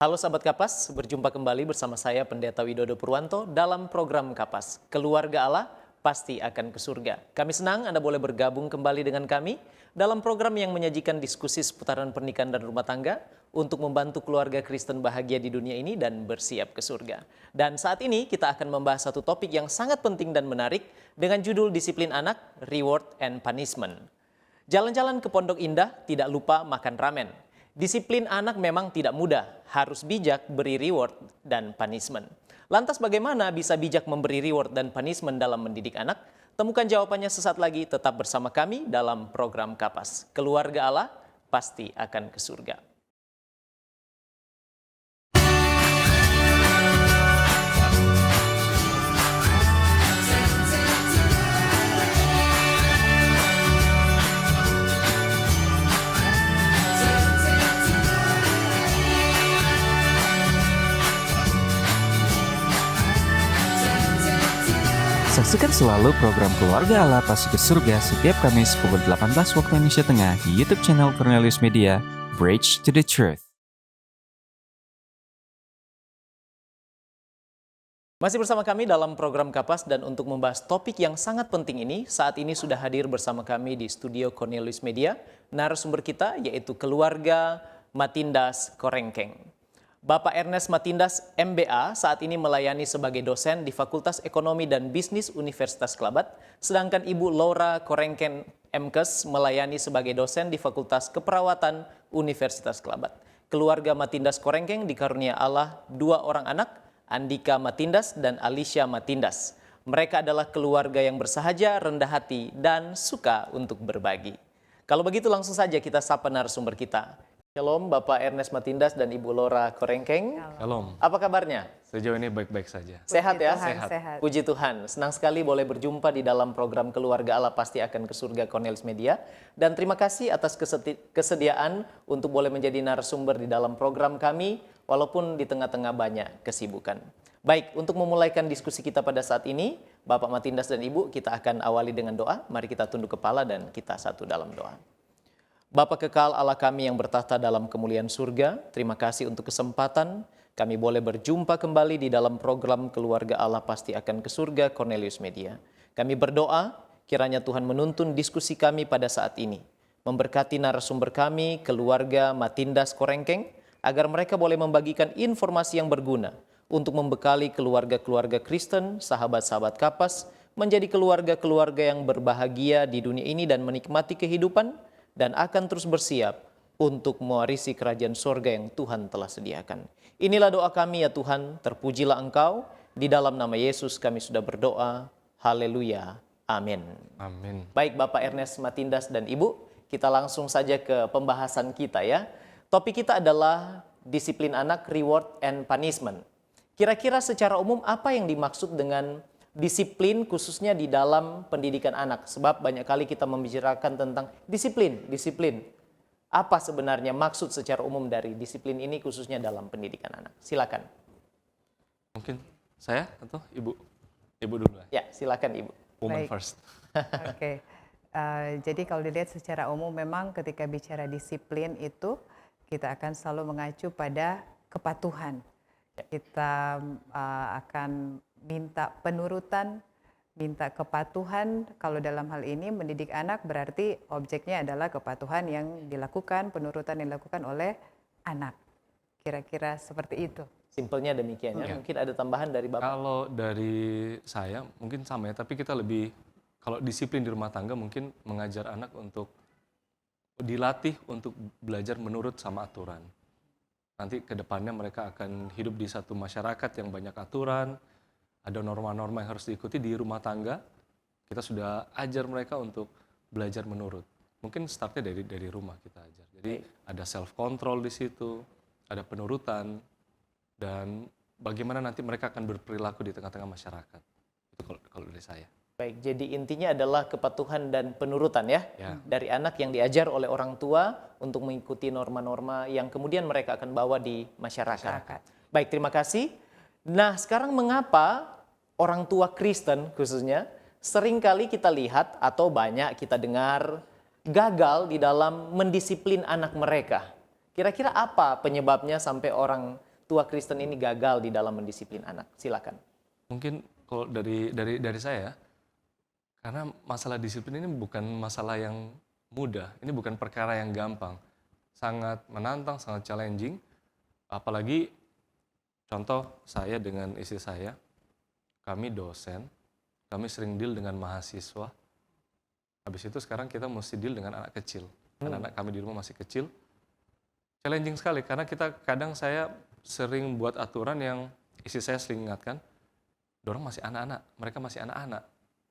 Halo sahabat Kapas, berjumpa kembali bersama saya Pendeta Widodo Purwanto dalam program Kapas. Keluarga Allah pasti akan ke surga. Kami senang Anda boleh bergabung kembali dengan kami dalam program yang menyajikan diskusi seputaran pernikahan dan rumah tangga untuk membantu keluarga Kristen bahagia di dunia ini dan bersiap ke surga. Dan saat ini kita akan membahas satu topik yang sangat penting dan menarik dengan judul Disiplin Anak, Reward and Punishment. Jalan-jalan ke Pondok Indah, tidak lupa makan ramen. Disiplin anak memang tidak mudah, harus bijak beri reward dan punishment. Lantas bagaimana bisa bijak memberi reward dan punishment dalam mendidik anak? Temukan jawabannya sesaat lagi, tetap bersama kami dalam program Kapas. Keluarga Allah pasti akan ke surga. Saksikan selalu program Keluarga Allah Pasti ke Surga setiap Kamis pukul 18 waktu Indonesia Tengah di YouTube channel Cornelius Media, Bridge to the Truth. Masih bersama kami dalam program Kapas dan untuk membahas topik yang sangat penting ini, saat ini sudah hadir bersama kami di studio Cornelius Media, narasumber kita yaitu keluarga Matindas Korengkeng. Bapak Ernest Matindas MBA saat ini melayani sebagai dosen di Fakultas Ekonomi dan Bisnis Universitas Kelabat, sedangkan Ibu Laura Korengken MKes melayani sebagai dosen di Fakultas Keperawatan Universitas Kelabat. Keluarga Matindas Korengkeng dikarunia Allah 2 orang anak, Andika Matindas dan Alicia Matindas. Mereka adalah keluarga yang bersahaja, rendah hati, dan suka untuk berbagi. Kalau begitu langsung saja kita sapa narasumber kita. Shalom Bapak Ernest Matindas dan Ibu Laura Korengkeng. Shalom. Apa kabarnya? Sejauh ini baik-baik saja. Sehat ya? Sehat. Puji Tuhan. Senang sekali boleh berjumpa di dalam program Keluarga Allah Pasti Akan ke Surga Cornelius Media. Dan terima kasih atas kesediaan untuk boleh menjadi narasumber di dalam program kami, walaupun di tengah-tengah banyak kesibukan. Baik, untuk memulaikan diskusi kita pada saat ini, Bapak Matindas dan Ibu, kita akan awali dengan doa. Mari kita tunduk kepala dan kita satu dalam doa. Bapa kekal Allah kami yang bertahta dalam kemuliaan surga, terima kasih untuk kesempatan kami boleh berjumpa kembali di dalam program Keluarga Allah Pasti Akan ke Surga Cornelius Media. Kami berdoa kiranya Tuhan menuntun diskusi kami pada saat ini, memberkati narasumber kami, keluarga Matindas Korengkeng, agar mereka boleh membagikan informasi yang berguna untuk membekali keluarga-keluarga Kristen, sahabat-sahabat Kapas, menjadi keluarga-keluarga yang berbahagia di dunia ini dan menikmati kehidupan, dan akan terus bersiap untuk mewarisi kerajaan sorga yang Tuhan telah sediakan. Inilah doa kami ya Tuhan, terpujilah Engkau, di dalam nama Yesus kami sudah berdoa, haleluya, amin. Amin. Baik Bapak Ernest Matindas dan Ibu, kita langsung saja ke pembahasan kita ya. Topik kita adalah disiplin anak, reward and punishment. Kira-kira secara umum apa yang dimaksud dengan disiplin khususnya di dalam pendidikan anak? Sebab banyak kali kita membicarakan tentang disiplin. Apa sebenarnya maksud secara umum dari disiplin ini khususnya dalam pendidikan anak? Silakan. Mungkin saya atau Ibu? Ibu dulu lah. Ya, silakan Ibu. Woman Baik. first. Oke. Jadi kalau dilihat secara umum memang ketika bicara disiplin itu kita akan selalu mengacu pada kepatuhan. Kita akan minta penurutan, minta kepatuhan. Kalau dalam hal ini mendidik anak berarti objeknya adalah kepatuhan yang dilakukan, penurutan yang dilakukan oleh anak. Kira-kira seperti itu. Simpelnya demikian ya. Mungkin ada tambahan dari Bapak. Kalau dari saya mungkin sama ya, tapi kita lebih, kalau disiplin di rumah tangga mungkin mengajar anak untuk dilatih untuk belajar menurut sama aturan. Nanti ke depannya mereka akan hidup di satu masyarakat yang banyak aturan, ada norma-norma yang harus diikuti di rumah tangga. Kita sudah ajar mereka untuk belajar menurut. Mungkin startnya dari rumah kita ajar. Jadi ada self control di situ, ada penurutan, dan bagaimana nanti mereka akan berperilaku di tengah-tengah masyarakat. Itu kalau dari saya. Baik, jadi intinya adalah kepatuhan dan penurutan ya, Ya. dari anak yang diajar oleh orang tua untuk mengikuti norma-norma yang kemudian mereka akan bawa di masyarakat. Baik, terima kasih. Nah, sekarang mengapa orang tua Kristen khususnya seringkali kita lihat atau banyak kita dengar gagal di dalam mendisiplin anak mereka? Kira-kira apa penyebabnya sampai orang tua Kristen ini gagal di dalam mendisiplin anak? Silakan. Mungkin kalau dari saya, karena masalah disiplin ini bukan masalah yang mudah, ini bukan perkara yang gampang, sangat menantang, sangat challenging, apalagi contoh saya dengan istri saya, kami dosen, kami sering deal dengan mahasiswa, habis itu sekarang kita mesti deal dengan anak kecil, anak-anak kami di rumah masih kecil, challenging sekali karena kadang saya sering buat aturan yang istri saya sering ingatkan, dorong masih anak-anak, mereka masih anak-anak.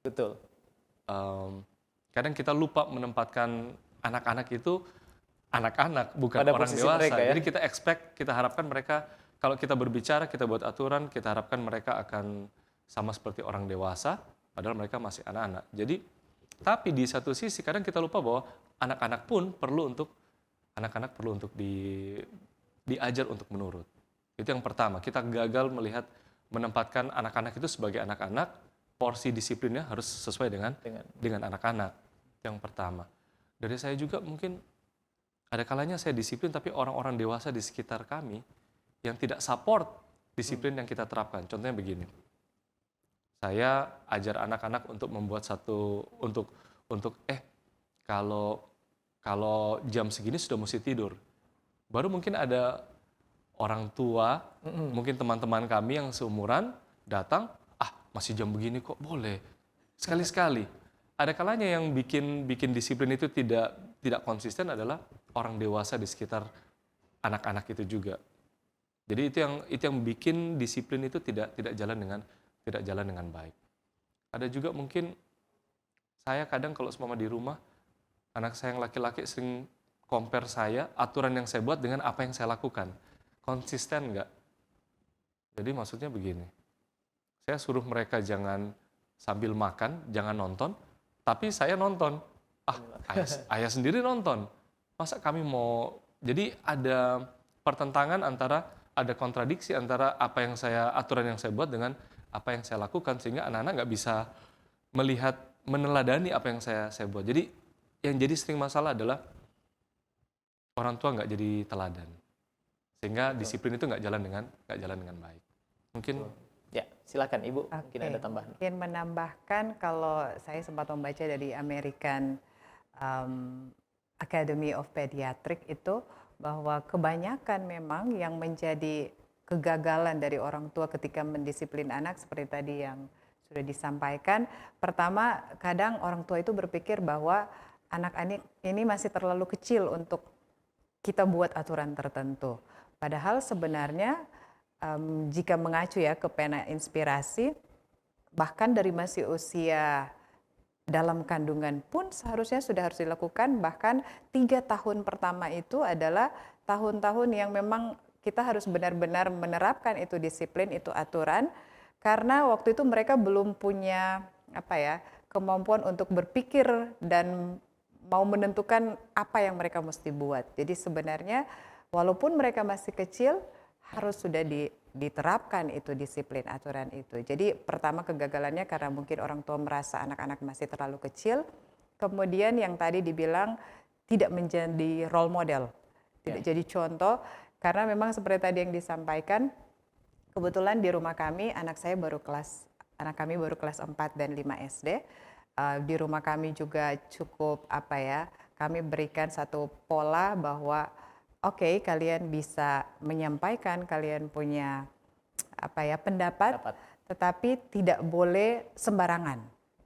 Betul. Kadang kita lupa menempatkan anak-anak itu anak-anak, bukan Pada orang posisi dewasa. mereka, ya? Jadi kita harapkan mereka, kalau kita berbicara, kita buat aturan, kita harapkan mereka akan sama seperti orang dewasa, padahal mereka masih anak-anak. Jadi, tapi di satu sisi kadang kita lupa bahwa anak-anak perlu untuk diajar untuk menurut. Itu yang pertama, kita gagal menempatkan anak-anak itu sebagai anak-anak, porsi disiplinnya harus sesuai dengan anak-anak. Yang pertama. Dari saya juga mungkin ada kalanya saya disiplin tapi orang-orang dewasa di sekitar kami yang tidak support disiplin yang kita terapkan. Contohnya begini. Saya ajar anak-anak untuk membuat kalau jam segini sudah mesti tidur. Baru mungkin ada orang tua, mungkin teman-teman kami yang seumuran datang, masih jam begini kok boleh. Sekali-sekali. Ada kalanya yang bikin disiplin itu tidak konsisten adalah orang dewasa di sekitar anak-anak itu juga. Jadi itu yang bikin disiplin itu tidak jalan dengan baik. Ada juga mungkin saya kadang kalau seumpama di rumah anak saya yang laki-laki sering compare saya, aturan yang saya buat dengan apa yang saya lakukan. Konsisten nggak? Jadi maksudnya begini, saya suruh mereka jangan sambil makan, jangan nonton, tapi saya nonton. Ayah sendiri nonton. Masa kami mau... Jadi ada pertentangan ada kontradiksi antara aturan yang saya buat dengan apa yang saya lakukan, sehingga anak-anak nggak bisa meneladani apa yang saya buat. Jadi yang jadi sering masalah adalah orang tua nggak jadi teladan, sehingga disiplin itu nggak jalan dengan baik. Mungkin ya, silakan Ibu. Mungkin ada tambahan. Mungkin menambahkan, kalau saya sempat membaca dari American Academy of Pediatrics itu, bahwa kebanyakan memang yang menjadi kegagalan dari orang tua ketika mendisiplin anak seperti tadi yang sudah disampaikan. Pertama, kadang orang tua itu berpikir bahwa anak-anak ini masih terlalu kecil untuk kita buat aturan tertentu. Padahal sebenarnya jika mengacu ya ke pena inspirasi, bahkan dari masih usia dalam kandungan pun seharusnya sudah harus dilakukan. Bahkan 3 tahun pertama itu adalah tahun-tahun yang memang kita harus benar-benar menerapkan itu disiplin, itu aturan, karena waktu itu mereka belum punya kemampuan untuk berpikir dan mau menentukan apa yang mereka mesti buat. Jadi sebenarnya walaupun mereka masih kecil, harus sudah diterapkan itu disiplin aturan itu. Jadi pertama kegagalannya karena mungkin orang tua merasa anak-anak masih terlalu kecil. Kemudian yang tadi dibilang tidak menjadi role model, tidak jadi contoh, karena memang seperti tadi yang disampaikan, kebetulan di rumah kami anak kami baru kelas 4 dan 5 SD. Di rumah kami juga cukup kami berikan satu pola bahwa oke, kalian bisa menyampaikan, kalian punya pendapat, tetapi tidak boleh sembarangan,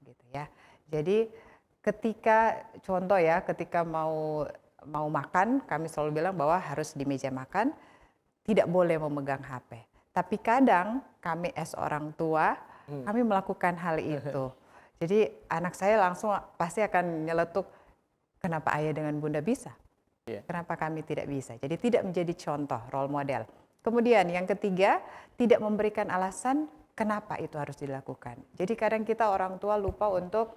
gitu ya. Jadi ketika ketika mau makan, kami selalu bilang bahwa harus di meja makan, tidak boleh memegang HP. Tapi kadang kami orang tua, kami melakukan hal itu. Jadi anak saya langsung pasti akan nyeletuk, kenapa ayah dengan bunda bisa? Kenapa kami tidak bisa? Jadi tidak menjadi contoh, role model. Kemudian yang ketiga, tidak memberikan alasan kenapa itu harus dilakukan. Jadi kadang kita orang tua lupa untuk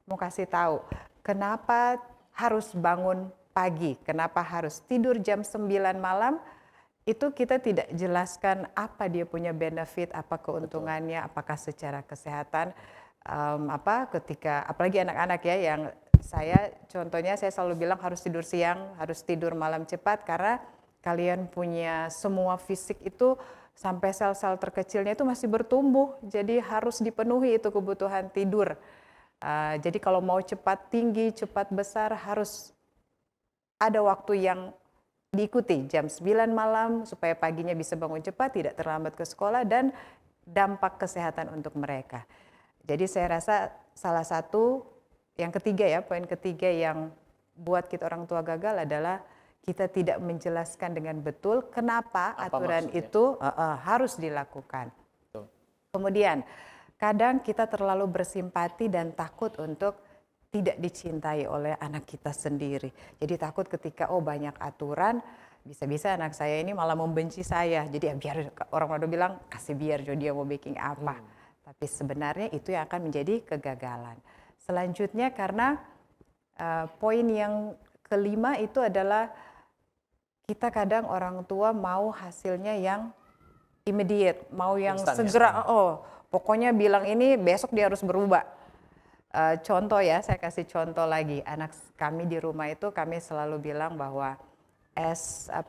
mau kasih tahu kenapa harus bangun pagi, kenapa harus tidur jam 9 malam, itu kita tidak jelaskan apa dia punya benefit, apa keuntungannya, apakah secara kesehatan, ketika apalagi anak-anak ya yang contohnya saya selalu bilang harus tidur siang, harus tidur malam cepat, karena kalian punya semua fisik itu sampai sel-sel terkecilnya itu masih bertumbuh, jadi harus dipenuhi itu kebutuhan tidur. Jadi kalau mau cepat tinggi, cepat besar harus ada waktu yang diikuti, jam 9 malam supaya paginya bisa bangun cepat, tidak terlambat ke sekolah, dan dampak kesehatan untuk mereka. Jadi saya rasa salah satu, yang ketiga ya, poin ketiga yang buat kita orang tua gagal adalah kita tidak menjelaskan dengan betul kenapa aturan maksudnya? itu harus dilakukan. Betul. Kemudian, kadang kita terlalu bersimpati dan takut untuk tidak dicintai oleh anak kita sendiri. Jadi takut ketika banyak aturan, bisa-bisa anak saya ini malah membenci saya. Jadi ya biar orang bilang kasih biar dia mau baking apa. Tapi sebenarnya itu yang akan menjadi kegagalan. Selanjutnya karena poin yang kelima itu adalah kita kadang orang tua mau hasilnya yang immediate, mau yang Instan, segera, pokoknya bilang ini besok dia harus berubah. Contoh ya, saya kasih contoh lagi. Anak kami di rumah itu kami selalu bilang bahwa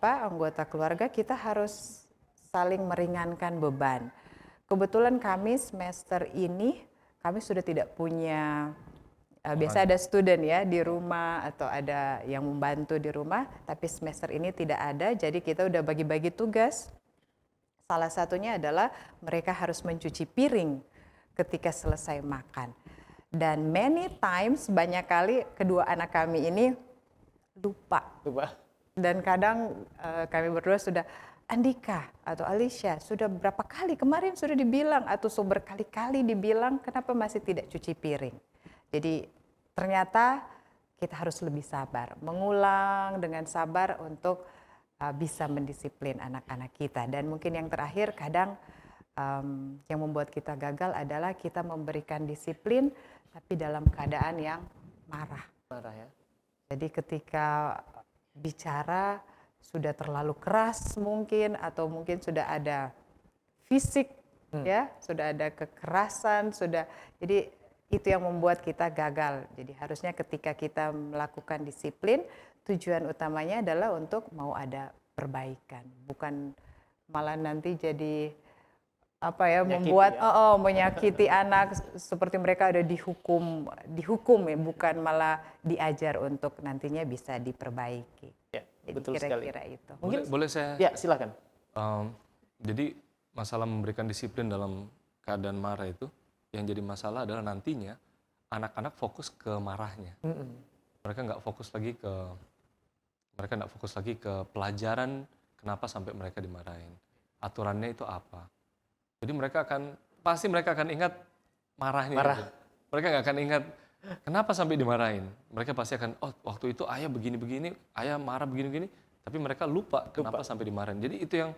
anggota keluarga kita harus saling meringankan beban. Kebetulan kami semester ini kami sudah tidak punya biasa ada student ya di rumah atau ada yang membantu di rumah, tapi semester ini tidak ada, jadi kita udah bagi-bagi tugas. Salah satunya adalah mereka harus mencuci piring ketika selesai makan. Dan many times, banyak kali kedua anak kami ini lupa. Dan kadang kami berdua sudah, Andika atau Alicia, sudah berapa kali kemarin sudah dibilang atau berkali-kali dibilang kenapa masih tidak cuci piring. Jadi ternyata kita harus lebih sabar, mengulang dengan sabar untuk bisa mendisiplin anak-anak kita. Dan mungkin yang terakhir kadang yang membuat kita gagal adalah kita memberikan disiplin tapi dalam keadaan yang marah. Marah ya. Jadi ketika bicara sudah terlalu keras mungkin atau mungkin sudah ada fisik ya, sudah ada kekerasan, jadi itu yang membuat kita gagal. Jadi harusnya ketika kita melakukan disiplin, tujuan utamanya adalah untuk mau ada perbaikan, bukan malah nanti jadi membuat menyakiti anak seperti mereka ada dihukum ya, bukan malah diajar untuk nantinya bisa diperbaiki. Ya, Jadi betul kira-kira sekali. itu. Boleh saya? Ya, silakan. Jadi masalah memberikan disiplin dalam keadaan marah itu, yang jadi masalah adalah nantinya anak-anak fokus ke marahnya. Mereka nggak fokus lagi ke pelajaran kenapa sampai mereka dimarahin. Aturannya itu apa? Jadi pasti mereka akan ingat marahnya. Itu. Mereka nggak akan ingat kenapa sampai dimarahin. Mereka pasti akan, waktu itu ayah begini-begini, ayah marah begini-begini, tapi mereka lupa kenapa sampai dimarahin. Jadi itu yang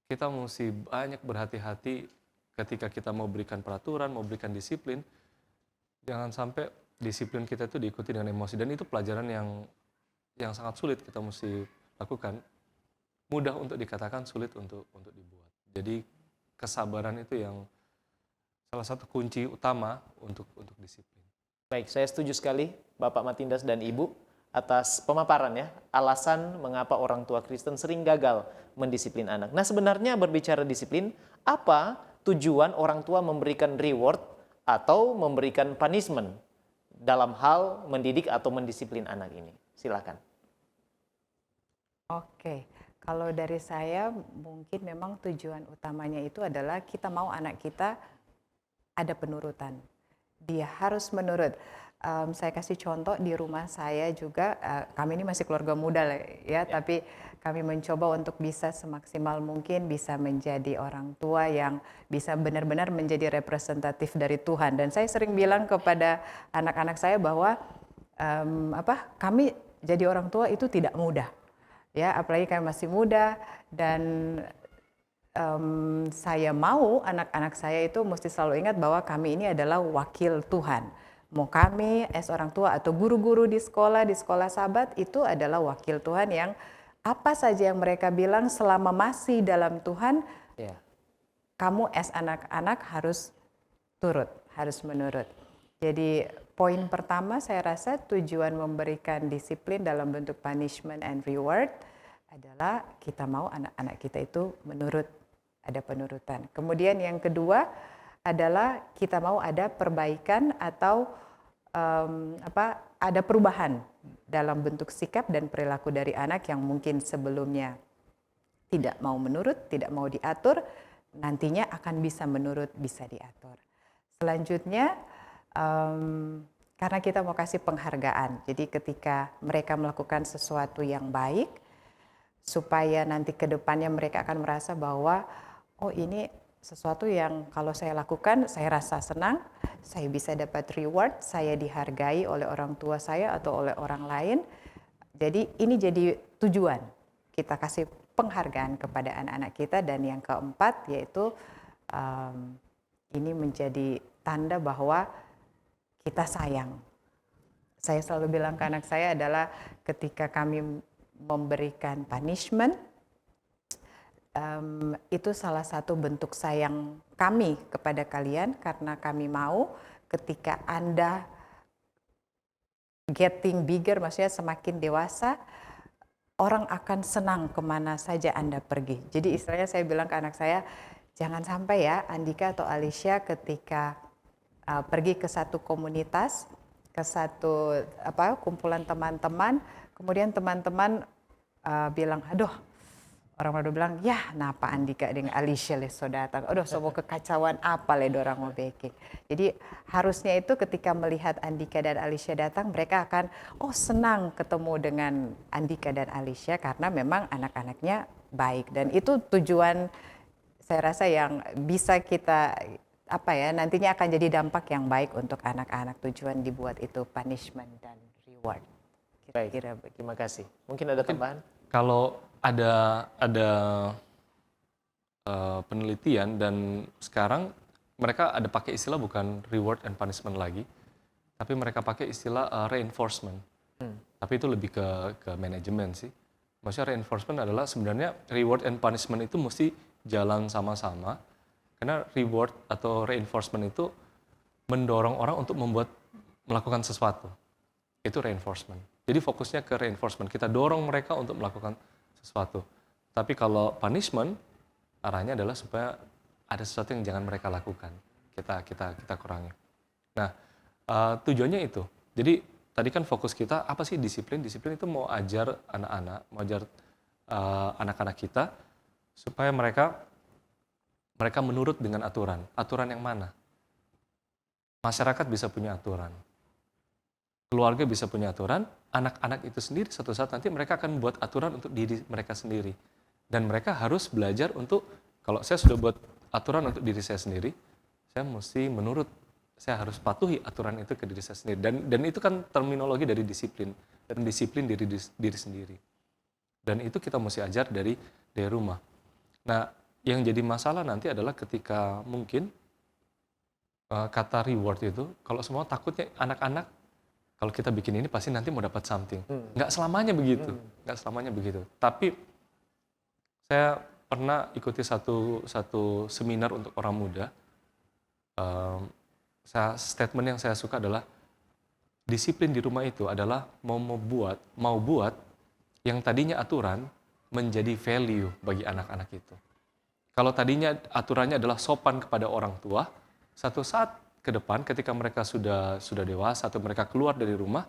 kita mesti banyak berhati-hati ketika kita mau berikan peraturan, mau berikan disiplin. Jangan sampai disiplin kita itu diikuti dengan emosi. Dan itu pelajaran yang sangat sulit kita mesti lakukan. Mudah untuk dikatakan, sulit untuk dibuat. Jadi kesabaran itu yang salah satu kunci utama untuk disiplin. Baik, saya setuju sekali Bapak Matindas dan Ibu atas pemaparan ya, alasan mengapa orang tua Kristen sering gagal mendisiplin anak. Nah, sebenarnya berbicara disiplin, apa tujuan orang tua memberikan reward atau memberikan punishment dalam hal mendidik atau mendisiplin anak ini? Silakan. Oke. Kalau dari saya mungkin memang tujuan utamanya itu adalah kita mau anak kita ada penurutan. Dia harus menurut. Saya kasih contoh di rumah saya juga, kami ini masih keluarga muda ya, tapi kami mencoba untuk bisa semaksimal mungkin bisa menjadi orang tua yang bisa benar-benar menjadi representatif dari Tuhan. Dan saya sering bilang kepada anak-anak saya bahwa kami jadi orang tua itu tidak mudah. Ya, apalagi kami masih muda dan saya mau anak-anak saya itu mesti selalu ingat bahwa kami ini adalah wakil Tuhan. Mau kami orang tua atau guru-guru di sekolah Sabat itu adalah wakil Tuhan yang apa saja yang mereka bilang selama masih dalam Tuhan, kamu anak-anak harus turut, harus menurut. Jadi poin pertama saya rasa tujuan memberikan disiplin dalam bentuk punishment and reward adalah kita mau anak-anak kita itu menurut, ada penurutan. Kemudian yang kedua adalah kita mau ada perbaikan atau ada perubahan dalam bentuk sikap dan perilaku dari anak yang mungkin sebelumnya tidak mau menurut, tidak mau diatur, nantinya akan bisa menurut, bisa diatur. Selanjutnya, karena kita mau kasih penghargaan, jadi ketika mereka melakukan sesuatu yang baik, supaya nanti ke depannya mereka akan merasa bahwa, oh ini sesuatu yang kalau saya lakukan, saya rasa senang, saya bisa dapat reward, saya dihargai oleh orang tua saya atau oleh orang lain. Jadi ini jadi tujuan, kita kasih penghargaan kepada anak-anak kita. Dan yang keempat yaitu ini menjadi tanda bahwa kita sayang. Saya selalu bilang ke anak saya adalah ketika kami memberikan punishment, itu salah satu bentuk sayang kami kepada kalian, karena kami mau ketika Anda getting bigger, maksudnya semakin dewasa, orang akan senang kemana saja Anda pergi. Jadi istilahnya saya bilang ke anak saya, jangan sampai ya Andika atau Alicia ketika pergi ke satu komunitas, ke satu kumpulan teman-teman, kemudian teman-teman bilang, aduh, orang udah bilang, ya napa Andika dengan Alicia leso datang, aduh semua kekacauan apa le dorang mau bikin. Jadi harusnya itu ketika melihat Andika dan Alicia datang, mereka akan, oh senang ketemu dengan Andika dan Alicia karena memang anak-anaknya baik. Dan itu tujuan saya rasa yang bisa kita, nantinya akan jadi dampak yang baik untuk anak-anak. Tujuan dibuat itu punishment dan reward. Kira-kira Baik, terima kasih. Mungkin ada tambahan? Kalau ada penelitian dan sekarang mereka ada pakai istilah bukan reward and punishment lagi, tapi mereka pakai istilah reinforcement. Tapi itu lebih ke manajemen sih. Maksudnya reinforcement adalah sebenarnya reward and punishment itu mesti jalan sama-sama, karena reward atau reinforcement itu mendorong orang untuk melakukan sesuatu. Itu reinforcement. Jadi fokusnya ke reinforcement. Kita dorong mereka untuk melakukan sesuatu. Tapi kalau punishment, arahnya adalah supaya ada sesuatu yang jangan mereka lakukan. Kita kurangi. Nah, tujuannya itu. Jadi tadi kan fokus kita apa sih disiplin? Disiplin itu mau ajar anak-anak, mau ajar anak-anak kita supaya mereka menurut dengan aturan. Aturan yang mana? Masyarakat bisa punya aturan. Keluarga bisa punya aturan, anak-anak itu sendiri suatu saat nanti mereka akan buat aturan untuk diri mereka sendiri. Dan mereka harus belajar untuk, kalau saya sudah buat aturan untuk diri saya sendiri, saya mesti menurut, saya harus patuhi aturan itu ke diri saya sendiri. Dan itu kan terminologi dari disiplin, dan disiplin diri sendiri. Dan itu kita mesti ajar dari rumah. Nah, yang jadi masalah nanti adalah ketika mungkin kata reward itu, kalau semua takutnya anak-anak, kalau kita bikin ini pasti nanti mau dapat something. Nggak selamanya begitu. Nggak selamanya begitu. Tapi saya pernah ikuti satu seminar untuk orang muda. Statement yang saya suka adalah disiplin di rumah itu adalah mau buat yang tadinya aturan menjadi value bagi anak-anak itu. Kalau tadinya aturannya adalah sopan kepada orang tua, satu saat ke depan ketika mereka sudah dewasa atau mereka keluar dari rumah,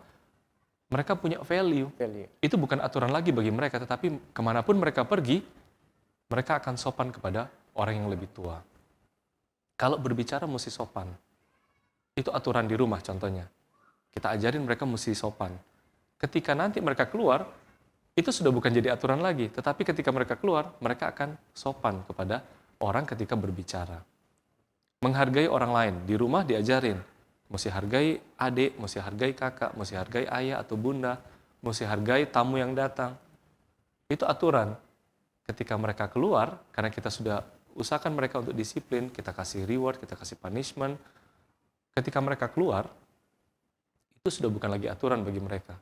mereka punya value. Itu bukan aturan lagi bagi mereka, tetapi kemanapun mereka pergi, mereka akan sopan kepada orang yang lebih tua. Kalau berbicara mesti sopan. Itu aturan di rumah contohnya. Kita ajarin mereka mesti sopan. Ketika nanti mereka keluar, itu sudah bukan jadi aturan lagi, tetapi ketika mereka keluar, mereka akan sopan kepada orang ketika berbicara. Menghargai orang lain. Di rumah diajarin. Mesti hargai adik, mesti hargai kakak, mesti hargai ayah atau bunda, mesti hargai tamu yang datang. Itu aturan. Ketika mereka keluar, karena kita sudah usahakan mereka untuk disiplin, kita kasih reward, kita kasih punishment. Ketika mereka keluar, itu sudah bukan lagi aturan bagi mereka.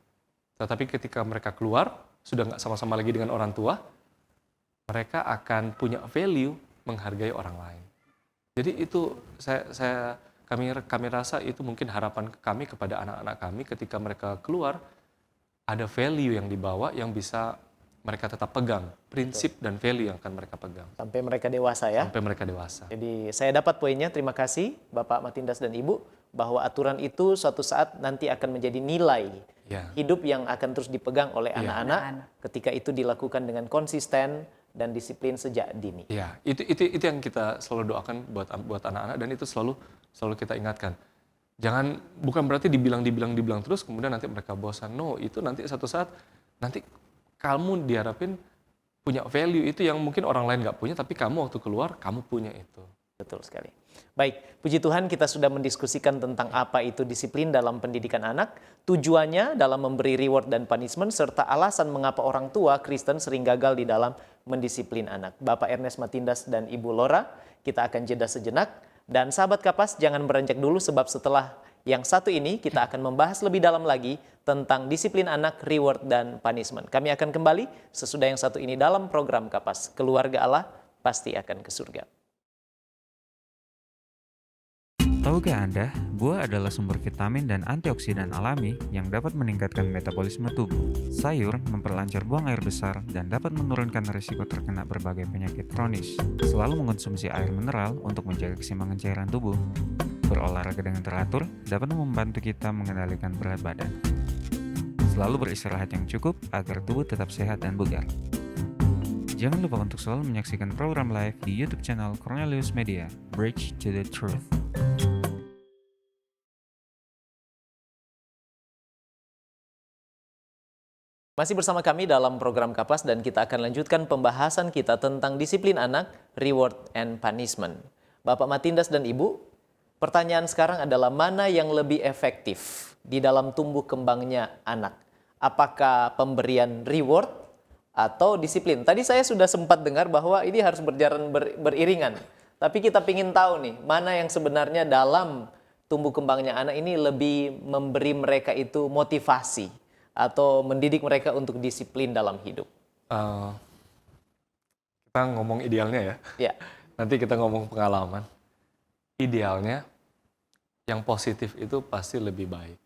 Tetapi ketika mereka keluar, sudah nggak sama-sama lagi dengan orang tua, mereka akan punya value menghargai orang lain. Jadi itu kami rasa itu mungkin harapan kami kepada anak-anak kami ketika mereka keluar, ada value yang dibawa yang bisa mereka tetap pegang, prinsip dan value yang akan mereka pegang. Sampai mereka dewasa ya. Sampai mereka dewasa. Jadi saya dapat poinnya, terima kasih Bapak Matindas dan Ibu, bahwa aturan itu suatu saat nanti akan menjadi nilai Ya. hidup yang akan terus dipegang oleh Iya. anak-anak ketika itu dilakukan dengan konsisten dan disiplin sejak dini. Ya, itu yang kita selalu doakan buat anak-anak, dan itu selalu kita ingatkan. Jangan, bukan berarti dibilang terus kemudian nanti mereka bosan. No, itu nanti satu saat nanti kamu diharapin punya value itu yang mungkin orang lain nggak punya, tapi kamu waktu keluar kamu punya itu. Betul sekali. Baik, puji Tuhan kita sudah mendiskusikan tentang apa itu disiplin dalam pendidikan anak, tujuannya dalam memberi reward dan punishment, serta alasan mengapa orang tua Kristen sering gagal di dalam mendisiplin anak. Bapak Ernest Matindas dan Ibu Lora, kita akan jeda sejenak. Dan sahabat Kapas, jangan beranjak dulu sebab setelah yang satu ini kita akan membahas lebih dalam lagi tentang disiplin anak, reward, dan punishment. Kami akan kembali sesudah yang satu ini dalam program Kapas. Keluarga Allah pasti akan ke surga. Tahukah Anda, buah adalah sumber vitamin dan antioksidan alami yang dapat meningkatkan metabolisme tubuh. Sayur memperlancar buang air besar dan dapat menurunkan risiko terkena berbagai penyakit kronis. Selalu mengonsumsi air mineral untuk menjaga keseimbangan cairan tubuh. Berolahraga dengan teratur dapat membantu kita mengendalikan berat badan. Selalu beristirahat yang cukup agar tubuh tetap sehat dan bugar. Jangan lupa untuk selalu menyaksikan program live di YouTube channel Cornelius Media, Bridge to the Truth. Masih bersama kami dalam program Kapas dan kita akan lanjutkan pembahasan kita tentang disiplin anak, reward and punishment. Bapak Matindas dan Ibu, pertanyaan sekarang adalah mana yang lebih efektif di dalam tumbuh kembangnya anak? Apakah pemberian reward atau disiplin? Tadi saya sudah sempat dengar bahwa ini harus berjalan beriringan. Tapi kita ingin tahu nih, mana yang sebenarnya dalam tumbuh kembangnya anak ini lebih memberi mereka itu motivasi atau mendidik mereka untuk disiplin dalam hidup. Kita ngomong idealnya ya. Ya, Nanti kita ngomong pengalaman. Idealnya yang positif itu pasti lebih baik.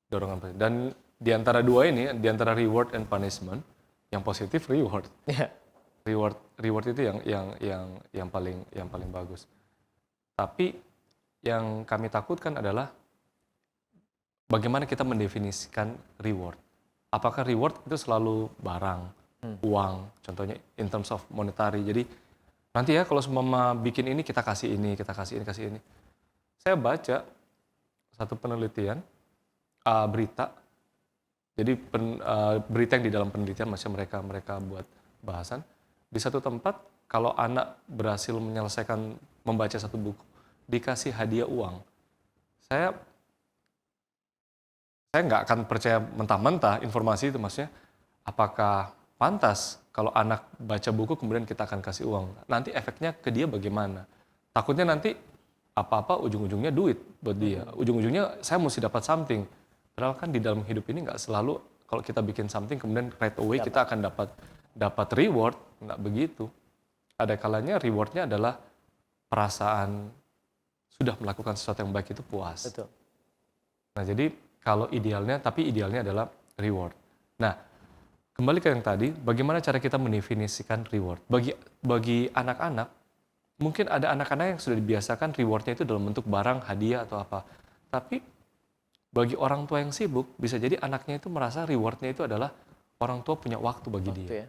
Dorongan positif. Dan di antara dua ini, di antara reward and punishment, yang positif reward. ya, Reward itu yang paling bagus. Tapi yang kami takutkan adalah bagaimana kita mendefinisikan reward. Apakah reward itu selalu barang, uang, contohnya in terms of monetary. Jadi nanti ya kalau semua bikin ini kita kasih ini, kasih ini. Saya baca satu penelitian, berita. Jadi berita yang di dalam penelitian masih mereka buat bahasan. Di satu tempat kalau anak berhasil membaca satu buku, dikasih hadiah uang. Saya nggak akan percaya mentah-mentah informasi itu, maksudnya apakah pantas kalau anak baca buku kemudian kita akan kasih uang. Nanti efeknya ke dia bagaimana? Takutnya nanti apa-apa ujung-ujungnya duit buat dia. Ujung-ujungnya saya mesti dapat something. Padahal kan di dalam hidup ini nggak selalu kalau kita bikin something kemudian right away kita akan dapat reward. Nggak begitu. Ada kalanya rewardnya adalah perasaan sudah melakukan sesuatu yang baik itu puas. betul. Nah jadi kalau idealnya adalah reward. Nah, kembali ke yang tadi, bagaimana cara kita mendefinisikan reward? Bagi anak-anak, mungkin ada anak-anak yang sudah dibiasakan rewardnya itu dalam bentuk barang, hadiah, atau apa. Tapi, bagi orang tua yang sibuk, bisa jadi anaknya itu merasa rewardnya itu adalah orang tua punya waktu bagi dia. Ya.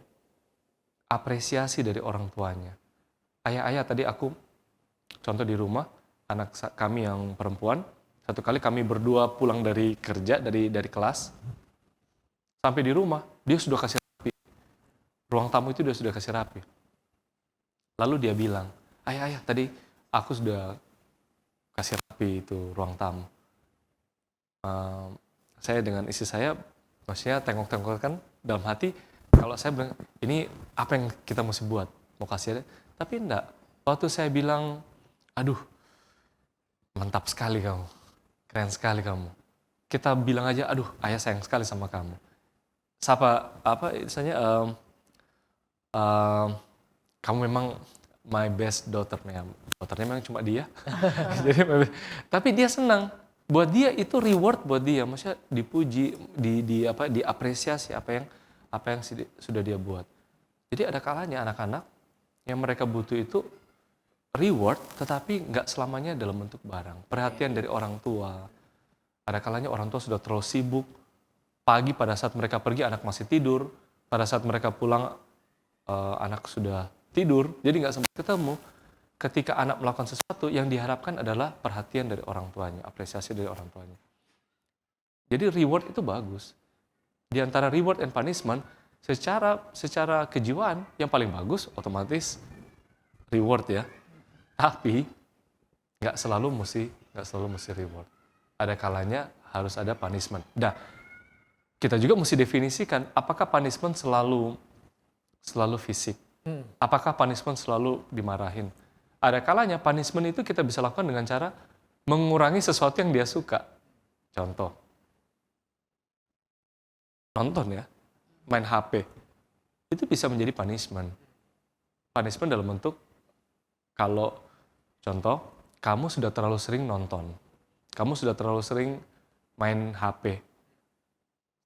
Apresiasi dari orang tuanya. Ayah, tadi aku, contoh di rumah, anak kami yang perempuan, satu kali kami berdua pulang dari kerja, dari kelas, sampai di rumah, dia sudah kasih rapi. Ruang tamu itu dia sudah kasih rapi. Lalu dia bilang, ayah, tadi aku sudah kasih rapi itu ruang tamu. Saya dengan istri saya, maksudnya tengok-tengokkan dalam hati, kalau saya bilang, ini apa yang kita mesti buat? Mau kasih ada? Tapi enggak. Waktu saya bilang, aduh, mantap sekali kamu. Keren sekali kamu. Kita bilang aja, aduh, ayah sayang sekali sama kamu. Misalnya, kamu memang my best daughter. Daughternya memang cuma dia. Jadi, tapi dia senang. Buat dia itu reward buat dia. Maksudnya dipuji, diapresiasi apa apa yang sudah dia buat. Jadi ada kalanya anak-anak yang mereka butuh itu reward, tetapi nggak selamanya dalam bentuk barang. Perhatian dari orang tua. Ada kalanya orang tua sudah terlalu sibuk. Pagi pada saat mereka pergi anak masih tidur. Pada saat mereka pulang anak sudah tidur. Jadi nggak sempat ketemu. Ketika anak melakukan sesuatu yang diharapkan adalah perhatian dari orang tuanya, apresiasi dari orang tuanya. Jadi reward itu bagus. Di antara reward and punishment, secara kejiwaan yang paling bagus otomatis reward ya. Tapi nggak selalu mesti reward. Ada kalanya harus ada punishment. Nah, kita juga mesti definisikan apakah punishment selalu fisik. Apakah punishment selalu dimarahin. Ada kalanya punishment itu kita bisa lakukan dengan cara mengurangi sesuatu yang dia suka. Contoh, nonton ya, main HP. Itu bisa menjadi punishment. Punishment dalam bentuk, kalau contoh, kamu sudah terlalu sering nonton. Kamu sudah terlalu sering main HP.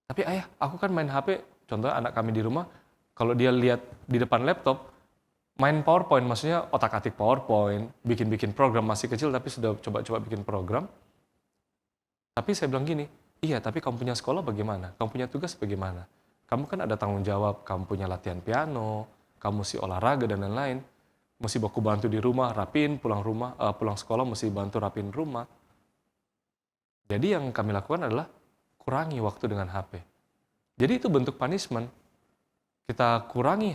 Tapi ayah, aku kan main HP, contohnya anak kami di rumah, kalau dia lihat di depan laptop, main PowerPoint, maksudnya otak-atik PowerPoint, bikin-bikin program, masih kecil tapi sudah coba-coba bikin program. Tapi saya bilang gini, iya tapi kamu punya sekolah bagaimana? Kamu punya tugas bagaimana? Kamu kan ada tanggung jawab, kamu punya latihan piano, kamu mesti olahraga dan lain-lain. Mesti baku bantu di rumah, rapiin, pulang sekolah mesti bantu rapiin rumah. Jadi yang kami lakukan adalah kurangi waktu dengan HP. Jadi itu bentuk punishment. Kita kurangi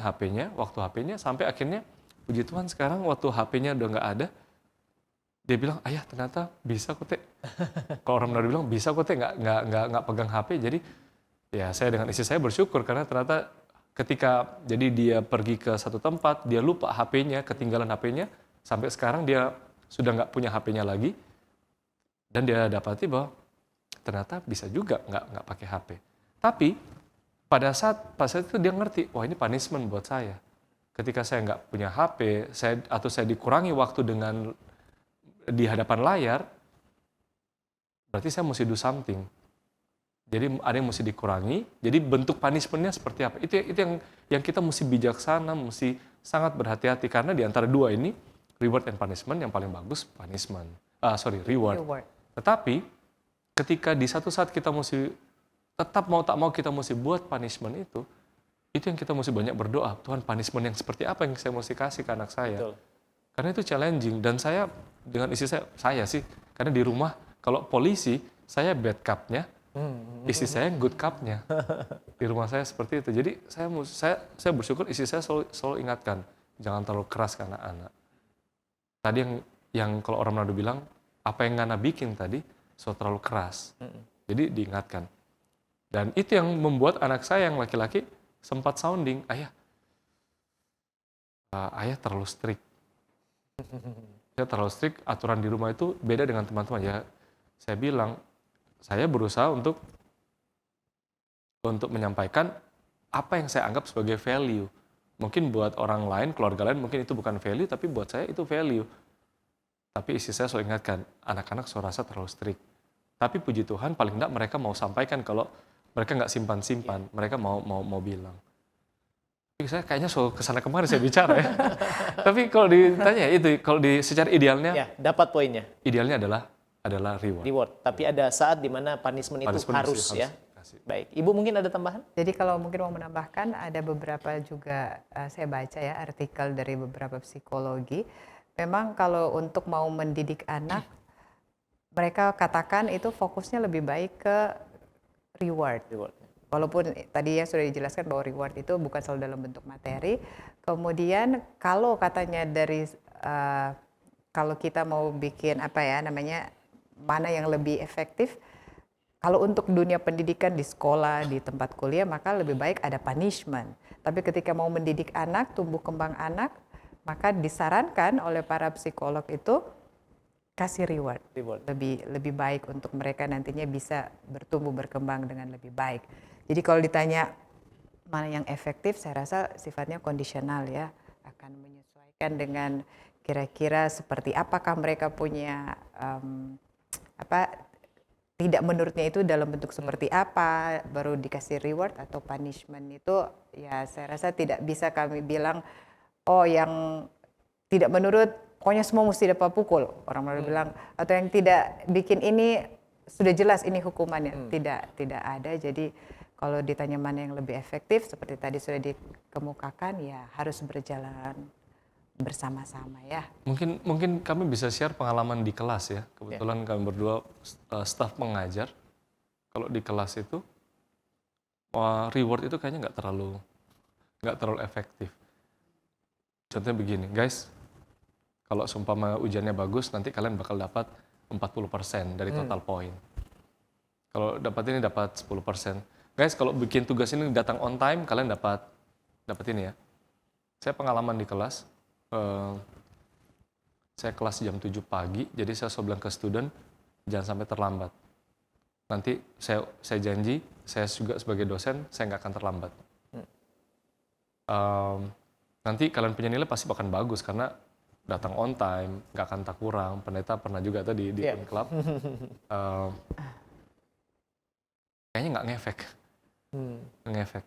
waktu HP-nya, sampai akhirnya, puji Tuhan sekarang waktu HP-nya udah nggak ada, dia bilang, ayah ternyata bisa kok teh. Kalau orang Manado bilang, bisa kok teh, nggak pegang HP. Jadi ya saya dengan istri saya bersyukur, karena ternyata ketika jadi dia pergi ke satu tempat, dia lupa HP-nya, ketinggalan HP-nya, sampai sekarang dia sudah nggak punya HP-nya lagi, dan dia dapati bahwa ternyata bisa juga nggak pakai HP. Tapi pada saat itu dia ngerti, wah ini punishment buat saya. Ketika saya nggak punya HP, atau saya dikurangi waktu di hadapan layar, berarti saya mesti do something. Jadi ada yang mesti dikurangi. Jadi bentuk punishment-nya seperti apa? Itu yang kita mesti bijaksana, mesti sangat berhati-hati, karena di antara dua ini, reward and punishment, yang paling bagus reward. Tetapi ketika di satu saat kita mesti tetap mau tak mau kita mesti buat punishment itu yang kita mesti banyak berdoa, Tuhan punishment yang seperti apa yang saya mesti kasih ke anak saya. Betul. Karena itu challenging, dan saya dengan istri saya sih, karena di rumah kalau polisi, saya bad cop-nya, istri saya good cop-nya. Di rumah saya seperti itu. Jadi saya bersyukur istri saya selalu ingatkan, jangan terlalu keras ke anak-anak. Tadi yang kalau orang Manado bilang, apa yang Ngana bikin tadi, terlalu keras. Jadi diingatkan. Dan itu yang membuat anak saya yang laki-laki sempat sounding, ayah terlalu strict. Saya terlalu strict, aturan di rumah itu beda dengan teman-teman. Ya, saya bilang, saya berusaha untuk menyampaikan apa yang saya anggap sebagai value. Mungkin buat orang lain, keluarga lain, mungkin itu bukan value, tapi buat saya itu value. Tapi istri saya selalu ingatkan, anak-anak saya rasa terlalu strict. Tapi puji Tuhan, paling enggak mereka mau sampaikan, kalau mereka nggak simpan-simpan, mereka mau bilang. Tapi saya kayaknya soal kesana kemarin saya bicara ya. Tapi kalau ditanya itu, kalau secara idealnya, ya, dapat poinnya. Idealnya adalah reward. Tapi ada saat di mana punishment itu harus ya. Baik, Ibu mungkin ada tambahan? Jadi kalau mungkin mau menambahkan, ada beberapa juga saya baca ya artikel dari beberapa psikologi. Memang kalau untuk mau mendidik anak, mereka katakan itu fokusnya lebih baik ke reward. Walaupun tadi ya sudah dijelaskan bahwa reward itu bukan selalu dalam bentuk materi. Kemudian kalau katanya dari kalau kita mau bikin mana yang lebih efektif, kalau untuk dunia pendidikan di sekolah, di tempat kuliah, maka lebih baik ada punishment. Tapi ketika mau mendidik anak, tumbuh kembang anak, maka disarankan oleh para psikolog itu kasih reward. Lebih baik untuk mereka nantinya bisa bertumbuh berkembang dengan lebih baik. Jadi kalau ditanya mana yang efektif, saya rasa sifatnya kondisional ya, akan menyesuaikan dengan kira-kira seperti apakah mereka punya tidak menurutnya itu dalam bentuk seperti apa, baru dikasih reward atau punishment itu ya saya rasa tidak bisa kami bilang, oh yang tidak menurut pokoknya semua mesti dapat pukul. Orang lalu bilang, atau yang tidak bikin ini sudah jelas ini hukumannya. Tidak ada. Jadi kalau ditanya mana yang lebih efektif, seperti tadi sudah dikemukakan, ya harus berjalan bersama-sama ya. Mungkin kami bisa share pengalaman di kelas ya. Kebetulan kami berdua staf pengajar. Kalau di kelas itu reward itu kayaknya nggak terlalu efektif. Contohnya begini, guys. Kalau seumpama ujiannya bagus, nanti kalian bakal dapat 40% dari total poin. Kalau dapat ini dapat 10%. Guys, kalau bikin tugas ini datang on time, kalian dapat ini ya. Saya pengalaman di kelas, saya kelas jam 7 pagi, jadi saya selalu bilang ke student, jangan sampai terlambat. Nanti saya janji, saya juga sebagai dosen, saya nggak akan terlambat. Nanti kalian punya nilai pasti akan bagus, karena datang on time, nggak akan tak kurang. Pendeta pernah juga tadi di club. Kayaknya nggak ngefek.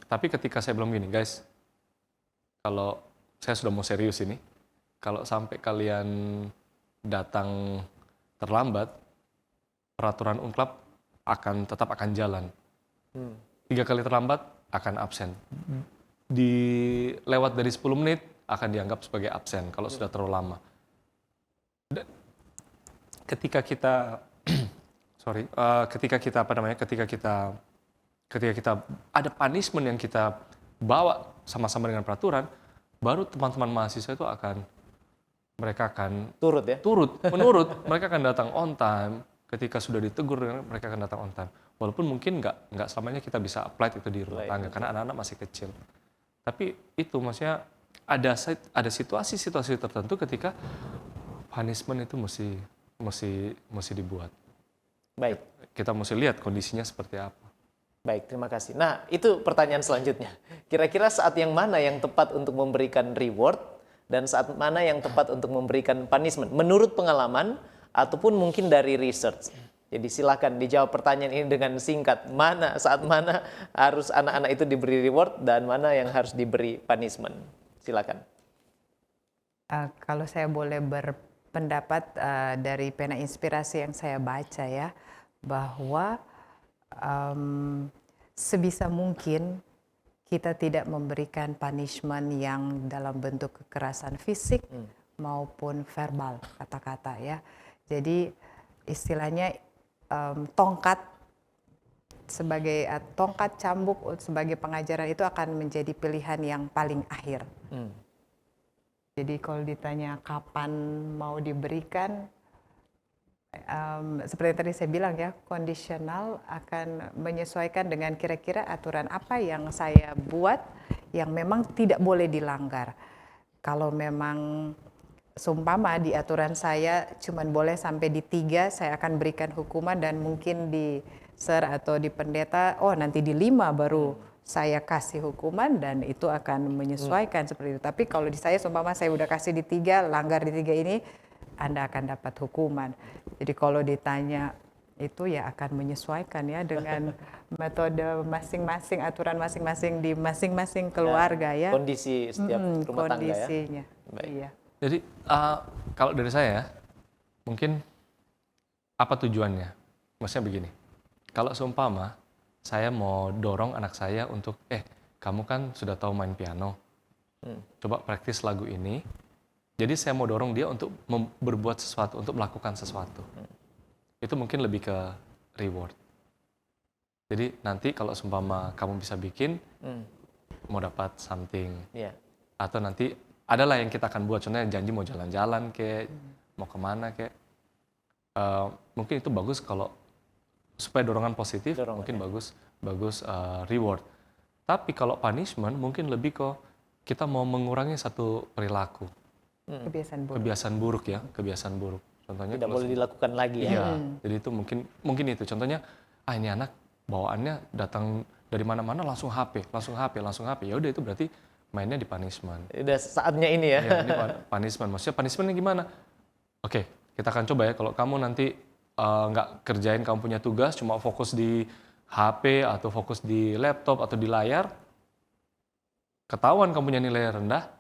Tapi ketika saya bilang gini, guys, kalau saya sudah mau serius ini, kalau sampai kalian datang terlambat, peraturan UNCLAP tetap akan jalan. 3 kali terlambat akan absen. Lewat dari 10 menit akan dianggap sebagai absen kalau sudah terlalu lama. Ketika kita ada punishment yang kita bawa sama-sama dengan peraturan, baru teman-teman mahasiswa itu mereka akan menurut, mereka akan datang on time. Ketika sudah ditegur, mereka akan datang on time. Walaupun mungkin nggak selamanya kita bisa apply itu di rumah tangga, karena anak-anak masih kecil. Tapi itu maksudnya ada situasi-situasi tertentu ketika punishment itu mesti dibuat. Baik. Kita mesti lihat kondisinya seperti apa. Baik, terima kasih. Nah, itu pertanyaan selanjutnya. Kira-kira saat yang mana yang tepat untuk memberikan reward dan saat mana yang tepat untuk memberikan punishment? Menurut pengalaman ataupun mungkin dari research. Jadi silakan dijawab pertanyaan ini dengan singkat. Saat mana harus anak-anak itu diberi reward dan mana yang harus diberi punishment? Silakan. Kalau saya boleh berpendapat dari pena inspirasi yang saya baca ya, bahwa sebisa mungkin kita tidak memberikan punishment yang dalam bentuk kekerasan fisik maupun verbal, kata-kata ya. Jadi istilahnya tongkat cambuk sebagai pengajaran itu akan menjadi pilihan yang paling akhir. Jadi kalau ditanya kapan mau diberikan, seperti yang tadi saya bilang ya, kondisional akan menyesuaikan dengan kira-kira aturan apa yang saya buat yang memang tidak boleh dilanggar. Kalau memang seumpama di aturan saya cuma boleh sampai di 3, saya akan berikan hukuman, dan mungkin di ser atau di pendeta, nanti di 5 baru saya kasih hukuman, dan itu akan menyesuaikan seperti itu. Tapi kalau di saya seumpama saya udah kasih di 3, langgar di 3 ini, Anda akan dapat hukuman. Jadi kalau ditanya itu ya akan menyesuaikan ya dengan metode masing-masing, aturan masing-masing di masing-masing keluarga ya. Kondisi setiap rumah kondisinya. tangga ya. Baik. Iya. Jadi kalau dari saya, mungkin apa tujuannya? Maksudnya begini, kalau seumpama saya mau dorong anak saya untuk, kamu kan sudah tahu main piano, coba praktis lagu ini. Jadi saya mau dorong dia untuk berbuat sesuatu, untuk melakukan sesuatu. Itu mungkin lebih ke reward. Jadi nanti kalau seumpama kamu bisa bikin, mau dapat something. Atau nanti adalah yang kita akan buat, contohnya janji mau jalan-jalan kayak, mau kemana kayak. Mungkin itu bagus kalau supaya dorongan positif, mungkin bagus reward. Tapi kalau punishment mungkin lebih ke kita mau mengurangi satu perilaku. Kebiasaan buruk. Contohnya tidak boleh dilakukan lagi ya. Iya, jadi itu mungkin itu. Contohnya, ini anak bawaannya datang dari mana-mana langsung HP. Ya udah itu berarti mainnya di punishment. Udah saatnya ini ya. Iya, ini punishment. Maksudnya punishmentnya gimana? Oke, kita akan coba ya. Kalau kamu nanti nggak kerjain kamu punya tugas, cuma fokus di HP atau fokus di laptop atau di layar, ketahuan kamu punya nilai rendah,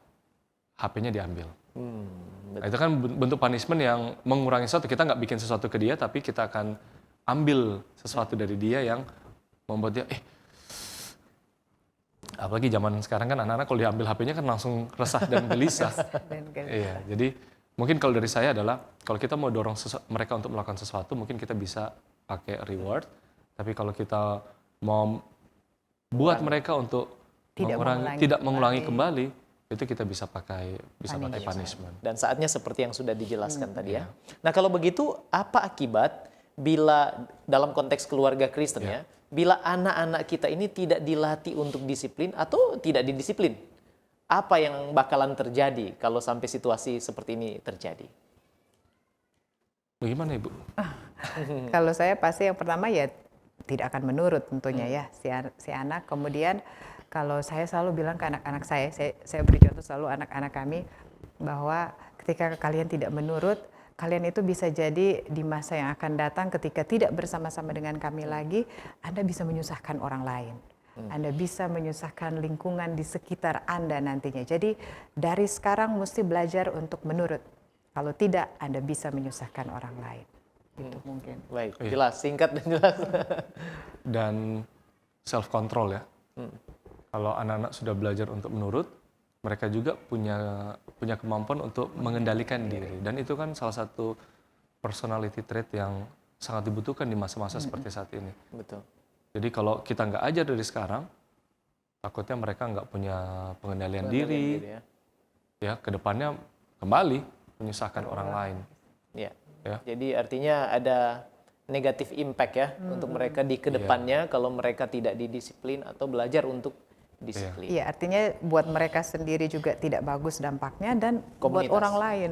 HP-nya diambil. Nah, itu kan bentuk punishment yang mengurangi sesuatu. Kita nggak bikin sesuatu ke dia, tapi kita akan ambil sesuatu dari dia yang membuat dia, apalagi zaman sekarang kan anak-anak kalau diambil HP-nya kan langsung resah dan gelisah. Iya, jadi mungkin kalau dari saya adalah, kalau kita mau dorong mereka untuk melakukan sesuatu, mungkin kita bisa pakai reward. Tapi kalau kita mau buat mereka untuk tidak mengulangi kembali, itu kita bisa pakai punishment. Dan saatnya seperti yang sudah dijelaskan tadi ya. Nah kalau begitu, apa akibat bila dalam konteks keluarga Kristen ya, bila anak-anak kita ini tidak dilatih untuk disiplin atau tidak didisiplin? Apa yang bakalan terjadi kalau sampai situasi seperti ini terjadi? Bagaimana Ibu? Kalau saya pasti yang pertama ya tidak akan menurut tentunya ya si anak. Kemudian kalau saya selalu bilang ke anak-anak saya beri contoh selalu anak-anak kami bahwa ketika kalian tidak menurut, kalian itu bisa jadi di masa yang akan datang ketika tidak bersama-sama dengan kami lagi, Anda bisa menyusahkan orang lain. Anda bisa menyusahkan lingkungan di sekitar Anda nantinya. Jadi dari sekarang mesti belajar untuk menurut. Kalau tidak, Anda bisa menyusahkan orang lain. Itu mungkin. Baik, jelas, singkat dan jelas. Dan self control ya. Kalau anak-anak sudah belajar untuk menurut, mereka juga punya kemampuan untuk mengendalikan diri. Dan itu kan salah satu personality trait yang sangat dibutuhkan di masa-masa seperti saat ini. Betul. Jadi kalau kita nggak ajar dari sekarang, takutnya mereka nggak punya pengendalian diri, ya kedepannya kembali menyusahkan orang lain. Ya. Ya. Jadi artinya ada negatif impact ya untuk mereka di kedepannya kalau mereka tidak didisiplin atau belajar untuk disiplin. Iya, artinya buat mereka sendiri juga tidak bagus dampaknya dan buat Komunitas. orang lain.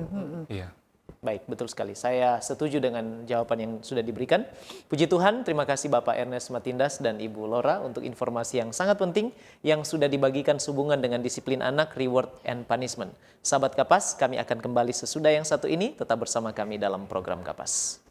Iya. Baik, betul sekali. Saya setuju dengan jawaban yang sudah diberikan. Puji Tuhan, terima kasih Bapak Ernest Matindas dan Ibu Laura untuk informasi yang sangat penting yang sudah dibagikan sehubungan dengan disiplin anak, reward and punishment. Sahabat Kapas, kami akan kembali sesudah yang satu ini. Tetap bersama kami dalam program Kapas.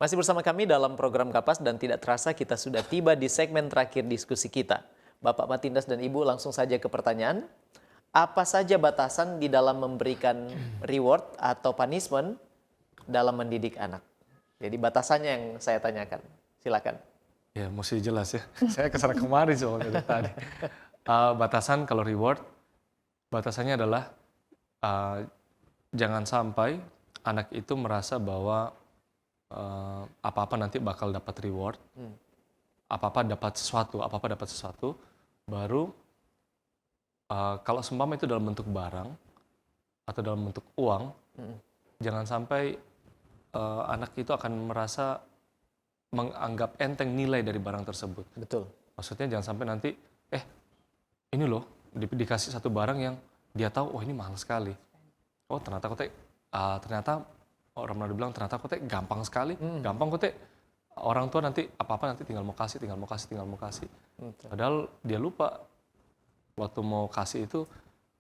Masih bersama kami dalam program Kapas dan tidak terasa kita sudah tiba di segmen terakhir diskusi kita. Bapak Matindas dan Ibu langsung saja ke pertanyaan. Apa saja batasan di dalam memberikan reward atau punishment dalam mendidik anak? Jadi batasannya yang saya tanyakan. Silakan. Ya, mesti jelas ya. Saya kesana kemari soalnya dari tadi. Batasan kalau reward, batasannya adalah jangan sampai anak itu merasa bahwa apa-apa nanti bakal dapat reward, apa-apa dapat sesuatu, baru kalau seumpama itu dalam bentuk barang atau dalam bentuk uang, jangan sampai anak itu akan merasa menganggap enteng nilai dari barang tersebut. Betul. Maksudnya jangan sampai nanti, ini loh dikasih satu barang yang dia tahu, oh ini mahal sekali. Oh ternyata orang pernah bilang ternyata kok gampang sekali, gampang kok orang tua nanti apa-apa nanti tinggal mau kasih. Padahal dia lupa waktu mau kasih itu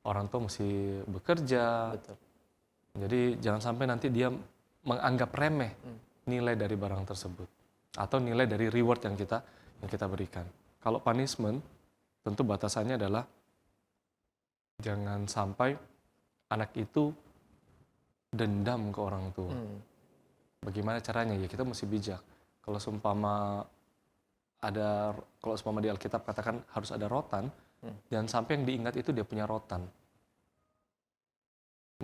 orang tua mesti bekerja. Betul. Jadi jangan sampai nanti dia menganggap remeh nilai dari barang tersebut atau nilai dari reward yang kita berikan. Kalau punishment tentu batasannya adalah jangan sampai anak itu dendam ke orang tua. Bagaimana caranya? Ya kita mesti bijak. Kalau seumpama di Alkitab katakan harus ada rotan, jangan sampai yang diingat itu dia punya rotan.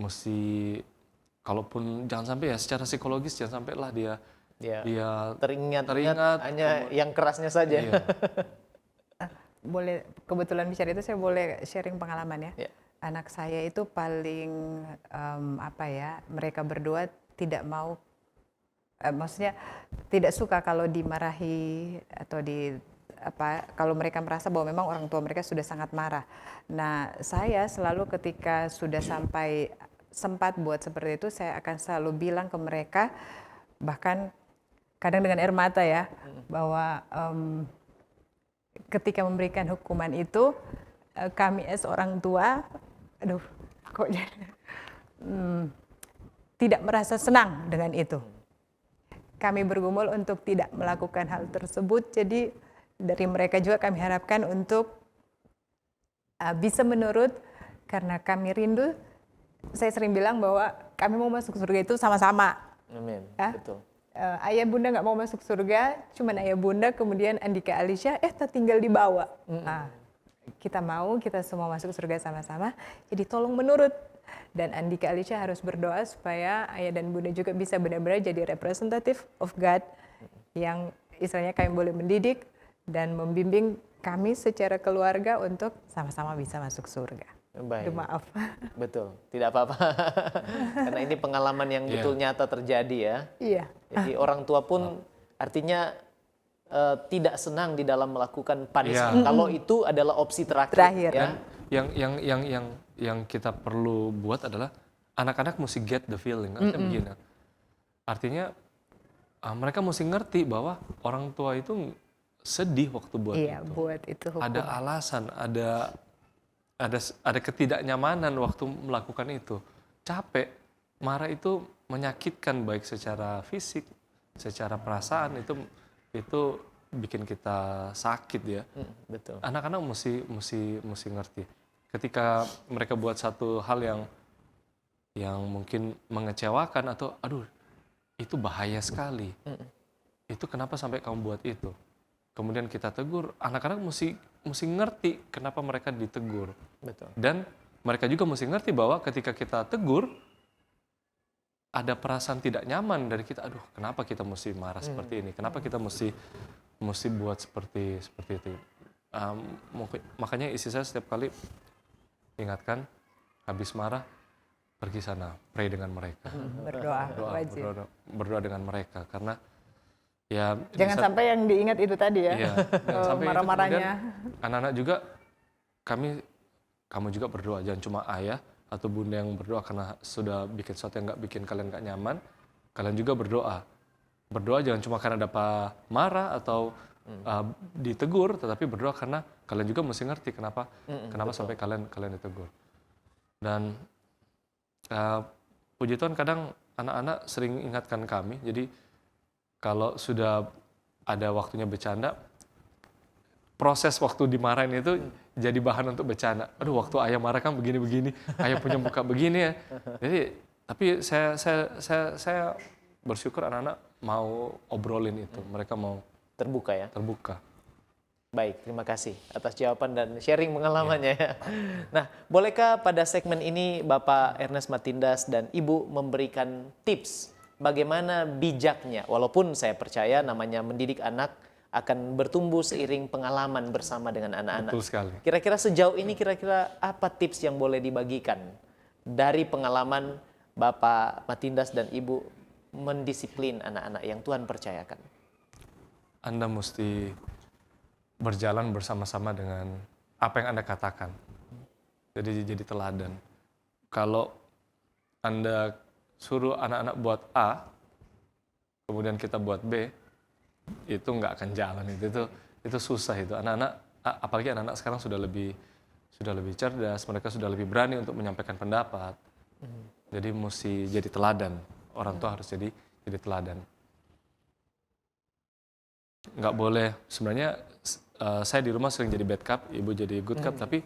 Mesti, kalaupun jangan sampai ya secara psikologis jangan sampai lah dia teringat hanya yang kerasnya saja. Iya. Boleh, kebetulan bicara itu saya boleh sharing pengalaman ya. anak saya itu paling mereka berdua tidak mau, maksudnya tidak suka kalau dimarahi atau kalau mereka merasa bahwa memang orang tua mereka sudah sangat marah. Nah, saya selalu ketika sudah sampai sempat buat seperti itu, saya akan selalu bilang ke mereka, bahkan kadang dengan air mata ya, bahwa ketika memberikan hukuman itu, kami orang tua, tidak merasa senang dengan itu. Kami bergumul untuk tidak melakukan hal tersebut, jadi dari mereka juga kami harapkan untuk bisa menurut, karena kami rindu. Saya sering bilang bahwa kami mau masuk surga itu sama-sama. Amin. Ya? Betul. Ayah bunda nggak mau masuk surga, cuman ayah bunda kemudian Andika Alisha tinggal di bawah. Kita mau, kita semua masuk surga sama-sama, jadi tolong menurut. Dan Andika Alisha harus berdoa supaya ayah dan bunda juga bisa benar-benar jadi representative of God, yang istilahnya kami boleh mendidik dan membimbing kami secara keluarga untuk sama-sama bisa masuk surga. Baik. Maaf. Betul, tidak apa-apa. Karena ini pengalaman yang betul nyata terjadi ya. Iya. Jadi orang tua pun artinya tidak senang di dalam melakukan punishment. Kalau itu adalah opsi terakhir. Ya. Yang kita perlu buat adalah anak-anak mesti get the feeling. Artinya begini. Artinya mereka mesti ngerti bahwa orang tua itu sedih waktu buat itu. Buat itu hukum. Ada alasan, ada ketidaknyamanan waktu melakukan itu. Capek, marah itu menyakitkan baik secara fisik, secara perasaan, itu bikin kita sakit ya. Betul. Anak-anak mesti ngerti. Ketika mereka buat satu hal yang mungkin mengecewakan atau itu bahaya sekali. Itu kenapa sampai kamu buat itu? Kemudian kita tegur, anak-anak mesti ngerti kenapa mereka ditegur. Betul. Dan mereka juga mesti ngerti bahwa ketika kita tegur, ada perasaan tidak nyaman dari kita. Kenapa kita mesti marah seperti ini? Kenapa kita mesti buat seperti itu? Makanya istri saya setiap kali ingatkan, habis marah, pergi sana, pray dengan mereka. Berdoa dengan mereka. Karena ya jangan sampai yang diingat itu tadi ya. Iya, marah-marahnya. Anak-anak juga, kamu juga berdoa, jangan cuma ayah atau bunda yang berdoa karena sudah bikin sesuatu yang bikin kalian nggak nyaman. Kalian juga berdoa. Berdoa jangan cuma karena dapat marah atau ditegur, tetapi berdoa karena kalian juga mesti ngerti kenapa sampai kalian ditegur. Dan puji Tuhan kadang anak-anak sering ingatkan kami, jadi kalau sudah ada waktunya bercanda, proses waktu dimarahin itu jadi bahan untuk bercanda. Waktu ayah marah kan begini-begini, ayah punya muka begini ya. Jadi, tapi saya bersyukur anak-anak mau obrolin itu, mereka mau terbuka ya. Terbuka. Baik, terima kasih atas jawaban dan sharing pengalamannya ya. Nah, bolehkah pada segmen ini Bapak Ernest Matindas dan Ibu memberikan tips bagaimana bijaknya, walaupun saya percaya namanya mendidik anak akan bertumbuh seiring pengalaman bersama dengan anak-anak. Betul sekali. Kira-kira sejauh ini apa tips yang boleh dibagikan dari pengalaman Bapak Matindas dan Ibu mendisiplin anak-anak yang Tuhan percayakan? Anda mesti berjalan bersama-sama dengan apa yang Anda katakan. Jadi teladan. Kalau Anda suruh anak-anak buat A, kemudian kita buat B, itu nggak akan jalan. Itu susah itu. Anak-anak, apalagi anak-anak sekarang sudah lebih cerdas, mereka sudah lebih berani untuk menyampaikan pendapat. Jadi mesti jadi teladan. Orang tua harus jadi teladan. Nggak boleh, sebenarnya saya di rumah sering jadi bad cup, ibu jadi good cup, tapi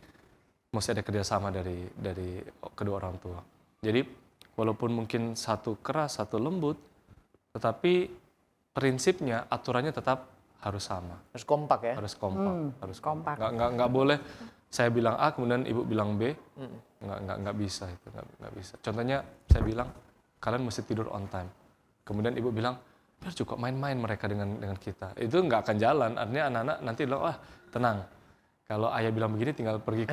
mesti ada kerjasama dari kedua orang tua. Jadi walaupun mungkin satu keras, satu lembut, tetapi prinsipnya, aturannya tetap harus sama. Harus kompak ya? Harus kompak. Harus kompak. Nggak boleh saya bilang A, kemudian ibu bilang B. Nggak bisa itu, nggak bisa. Contohnya saya bilang, kalian mesti tidur on time. Kemudian ibu bilang, biar cukup main-main mereka dengan kita. Itu nggak akan jalan. Artinya anak-anak nanti bilang, tenang. Kalau ayah bilang begini tinggal pergi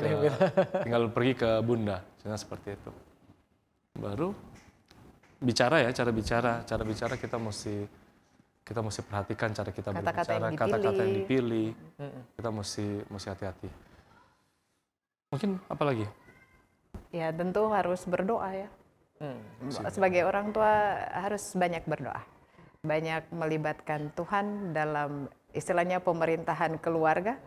ke bunda, misalnya seperti itu. Baru bicara ya, cara bicara kita mesti perhatikan cara kita berbicara, kata-kata yang dipilih. Kita mesti hati-hati. Mungkin apa lagi? Ya tentu harus berdoa ya. Sebagai orang tua harus banyak berdoa. Banyak melibatkan Tuhan dalam istilahnya pemerintahan keluarga.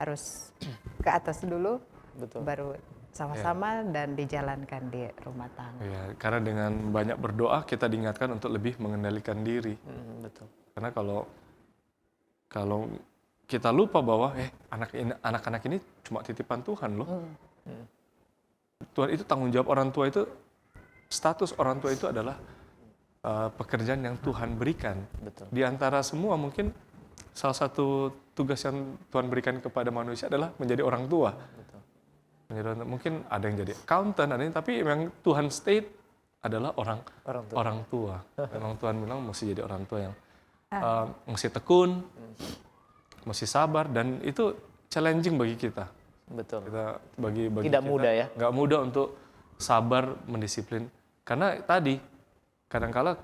Harus ke atas dulu, Betul. baru sama-sama dan dijalankan di rumah tangga. Ya, karena dengan banyak berdoa kita diingatkan untuk lebih mengendalikan diri. Betul. Karena kalau kita lupa bahwa anak-anak ini cuma titipan Tuhan loh. Tuhan itu tanggung jawab orang tua itu, status orang tua itu adalah pekerjaan yang Tuhan berikan. Betul. Di antara semua mungkin salah satu tugas yang Tuhan berikan kepada manusia adalah menjadi orang tua. Betul. Mungkin ada yang jadi accountant, tapi memang Tuhan state adalah orang tua. Memang Tuhan bilang mesti jadi orang tua yang mesti tekun, mesti sabar, dan itu challenging bagi kita. Betul. Bagi Tidak kita, mudah ya. nggak mudah untuk sabar mendisiplin. Karena tadi kadang-kala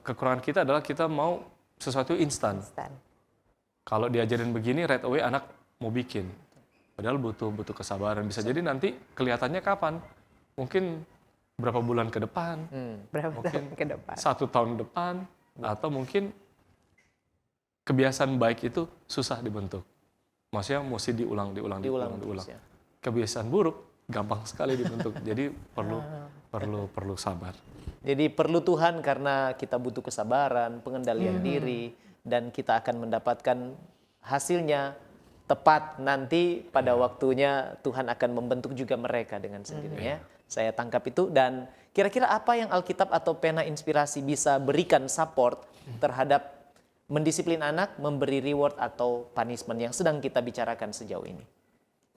kekurangan kita adalah kita mau sesuatu instan. Kalau diajarin begini, right away anak mau bikin. Padahal butuh kesabaran. Bisa jadi nanti kelihatannya kapan? Mungkin berapa bulan ke depan, Berapa tahun ke depan? 1 tahun depan, atau mungkin kebiasaan baik itu susah dibentuk. Maksudnya mesti diulang. terus ya. Kebiasaan buruk gampang sekali dibentuk. Jadi perlu sabar. Jadi perlu Tuhan karena kita butuh kesabaran, pengendalian diri, dan kita akan mendapatkan hasilnya tepat nanti pada waktunya. Tuhan akan membentuk juga mereka dengan sendirinya. Saya tangkap itu. Dan kira-kira apa yang Alkitab atau pena inspirasi bisa berikan support terhadap mendisiplin anak, memberi reward atau punishment yang sedang kita bicarakan sejauh ini?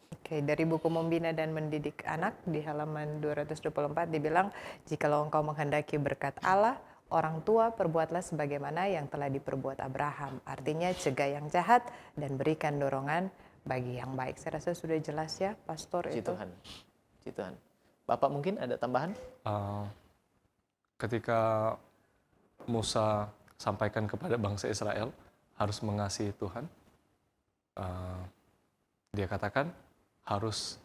Oke, dari buku Membina dan Mendidik Anak di halaman 224 dibilang, jikalau engkau menghendaki berkat Allah, orang tua perbuatlah sebagaimana yang telah diperbuat Abraham. Artinya cegah yang jahat dan berikan dorongan bagi yang baik. Saya rasa sudah jelas ya, Pastor Puji itu. Tuhan. Puji Tuhan. Bapak mungkin ada tambahan? Ketika Musa sampaikan kepada bangsa Israel harus mengasihi Tuhan, dia katakan harus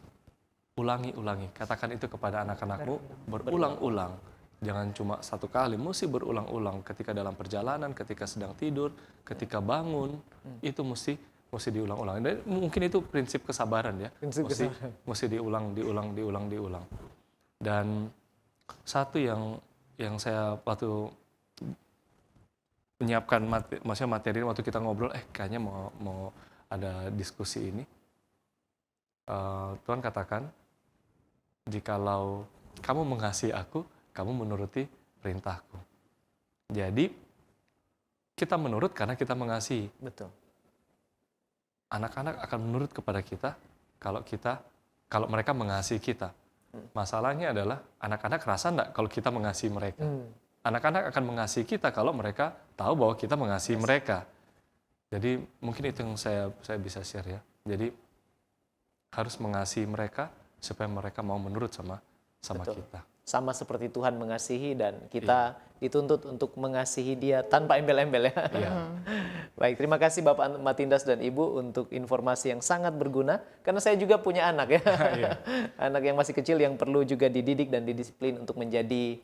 ulangi. Katakan itu kepada anak-anakmu berulang-ulang. Jangan cuma satu kali, mesti berulang-ulang. Ketika dalam perjalanan, ketika sedang tidur, ketika bangun, itu mesti diulang-ulang. Dan mungkin itu prinsip kesabaran ya. Mesti diulang. Dan satu yang saya waktu menyiapkan materi waktu kita ngobrol, kayaknya mau ada diskusi ini. Tuhan katakan, jikalau kamu mengasihi aku, kamu menuruti perintahku. Jadi, kita menurut karena kita mengasihi. Betul. Anak-anak akan menurut kepada kita kalau mereka mengasihi kita. Masalahnya adalah anak-anak rasa enggak kalau kita mengasihi mereka. Anak-anak akan mengasihi kita kalau mereka tahu bahwa kita mengasihi mereka. Jadi mungkin itu yang saya bisa share ya. Jadi harus mengasihi mereka supaya mereka mau menurut sama Betul. kita. Sama seperti Tuhan mengasihi dan kita dituntut untuk mengasihi Dia tanpa embel-embel ya. Iya. Baik, terima kasih Bapak Matindas dan Ibu untuk informasi yang sangat berguna. Karena saya juga punya anak ya. Anak yang masih kecil yang perlu juga dididik dan didisiplin untuk menjadi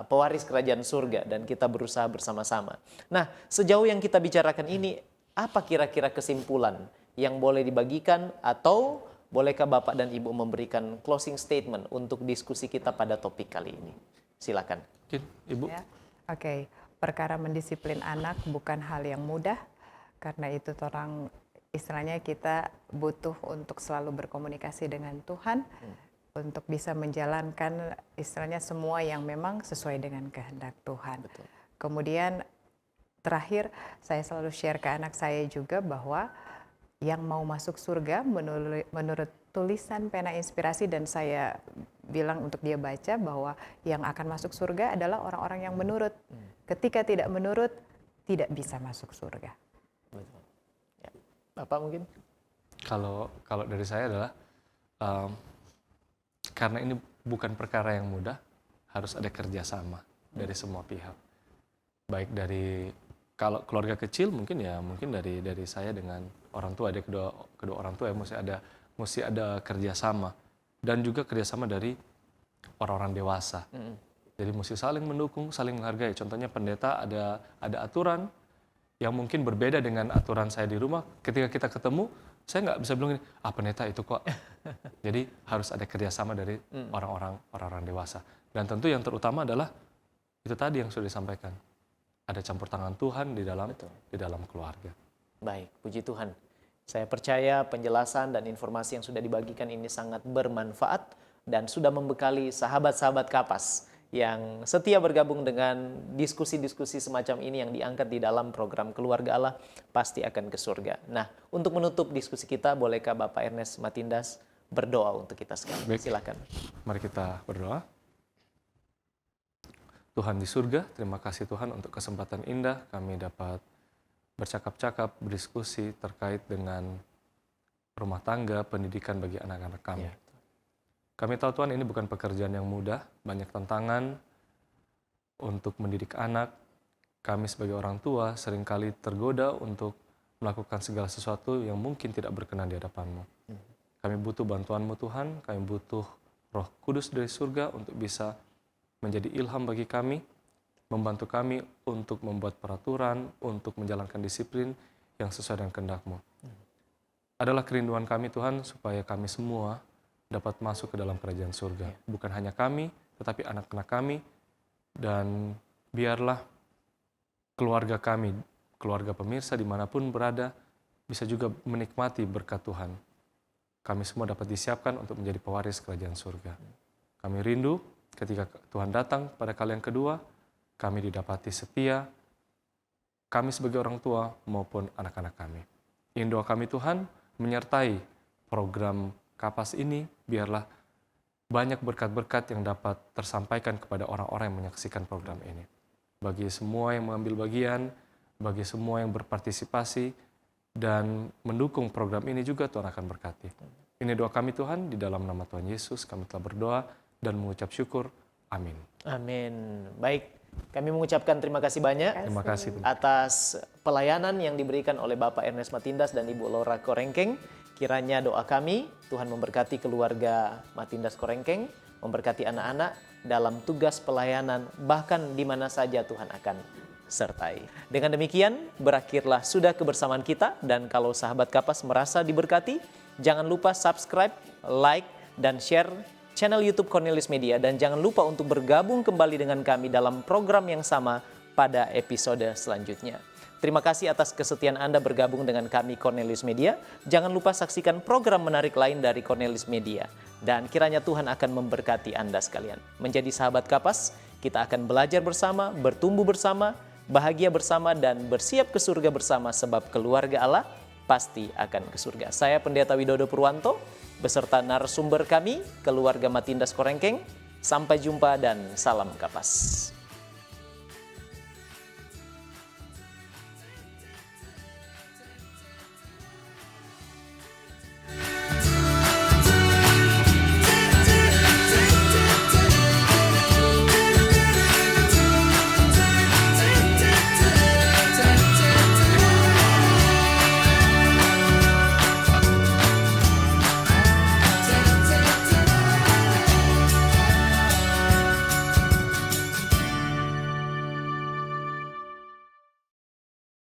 pewaris kerajaan surga. Dan kita berusaha bersama-sama. Nah, sejauh yang kita bicarakan ini, apa kira-kira kesimpulan yang boleh dibagikan atau bolehkah Bapak dan Ibu memberikan closing statement untuk diskusi kita pada topik kali ini? Silakan. Mungkin Ibu. Ya. Oke, perkara mendisiplin anak bukan hal yang mudah, karena itu istilahnya kita butuh untuk selalu berkomunikasi dengan Tuhan, untuk bisa menjalankan istilahnya semua yang memang sesuai dengan kehendak Tuhan. Betul. Kemudian terakhir, saya selalu share ke anak saya juga bahwa yang mau masuk surga menurut tulisan pena inspirasi, dan saya bilang untuk dia baca bahwa yang akan masuk surga adalah orang-orang yang menurut. Ketika tidak menurut, tidak bisa masuk surga. Betul. Ya. Bapak mungkin? Kalau dari saya adalah um, karena ini bukan perkara yang mudah, harus ada kerjasama dari semua pihak. Baik dari kalau keluarga kecil mungkin dari saya dengan orang tua, ada kedua orang tua ya mesti ada kerjasama, dan juga kerjasama dari orang-orang dewasa. Jadi mesti saling mendukung, saling menghargai. Contohnya pendeta ada aturan yang mungkin berbeda dengan aturan saya di rumah. Ketika kita ketemu, saya nggak bisa bilang, pendeta itu kok. Jadi harus ada kerjasama dari orang-orang dewasa. Dan tentu yang terutama adalah itu tadi yang sudah disampaikan. Ada campur tangan Tuhan di dalam keluarga. Baik, puji Tuhan. Saya percaya penjelasan dan informasi yang sudah dibagikan ini sangat bermanfaat dan sudah membekali sahabat-sahabat Kapas yang setia bergabung dengan diskusi-diskusi semacam ini yang diangkat di dalam program Keluarga Allah Pasti Akan ke Surga. Nah, untuk menutup diskusi kita, bolehkah Bapak Ernest Matindas berdoa untuk kita sekalian? Baik. Silakan. Mari kita berdoa. Tuhan di surga, terima kasih Tuhan untuk kesempatan indah kami dapat bercakap-cakap, berdiskusi terkait dengan rumah tangga, pendidikan bagi anak-anak kami. Kami tahu Tuhan ini bukan pekerjaan yang mudah, banyak tantangan untuk mendidik anak. Kami sebagai orang tua seringkali tergoda untuk melakukan segala sesuatu yang mungkin tidak berkenan di hadapan-Mu. Kami butuh bantuan-Mu Tuhan, kami butuh Roh Kudus dari surga untuk bisa menjadi ilham bagi kami, membantu kami untuk membuat peraturan, untuk menjalankan disiplin yang sesuai dengan kehendak-Mu. Adalah kerinduan kami Tuhan supaya kami semua dapat masuk ke dalam kerajaan surga. Bukan hanya kami, tetapi anak-anak kami, dan biarlah keluarga kami, keluarga pemirsa dimanapun berada, bisa juga menikmati berkat Tuhan. Kami semua dapat disiapkan untuk menjadi pewaris kerajaan surga. Kami rindu ketika Tuhan datang pada kali yang kedua, kami didapati setia, kami sebagai orang tua maupun anak-anak kami. Ingin doa kami Tuhan menyertai program Kapas ini, biarlah banyak berkat-berkat yang dapat tersampaikan kepada orang-orang yang menyaksikan program ini. Bagi semua yang mengambil bagian, bagi semua yang berpartisipasi, dan mendukung program ini juga Tuhan akan berkati. Ini doa kami Tuhan, di dalam nama Tuhan Yesus kami telah berdoa dan mengucap syukur. Amin. Amin. Baik, kami mengucapkan terima kasih banyak Terima kasih. atas pelayanan yang diberikan oleh Bapak Ernest Matindas dan Ibu Laura Korengkeng. Kiranya doa kami, Tuhan memberkati keluarga Matindas Korengkeng, memberkati anak-anak dalam tugas pelayanan, bahkan di mana saja Tuhan akan sertai. Dengan demikian, berakhirlah sudah kebersamaan kita, dan kalau sahabat Kapas merasa diberkati, jangan lupa subscribe, like, dan share channel YouTube Cornelius Media, dan jangan lupa untuk bergabung kembali dengan kami dalam program yang sama pada episode selanjutnya. Terima kasih atas kesetiaan Anda bergabung dengan kami Cornelius Media. Jangan lupa saksikan program menarik lain dari Cornelius Media. Dan kiranya Tuhan akan memberkati Anda sekalian. Menjadi sahabat Kapas, kita akan belajar bersama, bertumbuh bersama, bahagia bersama, dan bersiap ke surga bersama, sebab keluarga Allah pasti akan ke surga. Saya Pendeta Widodo Purwanto, beserta narasumber kami, keluarga Matindas Korengkeng. Sampai jumpa dan salam Kapas.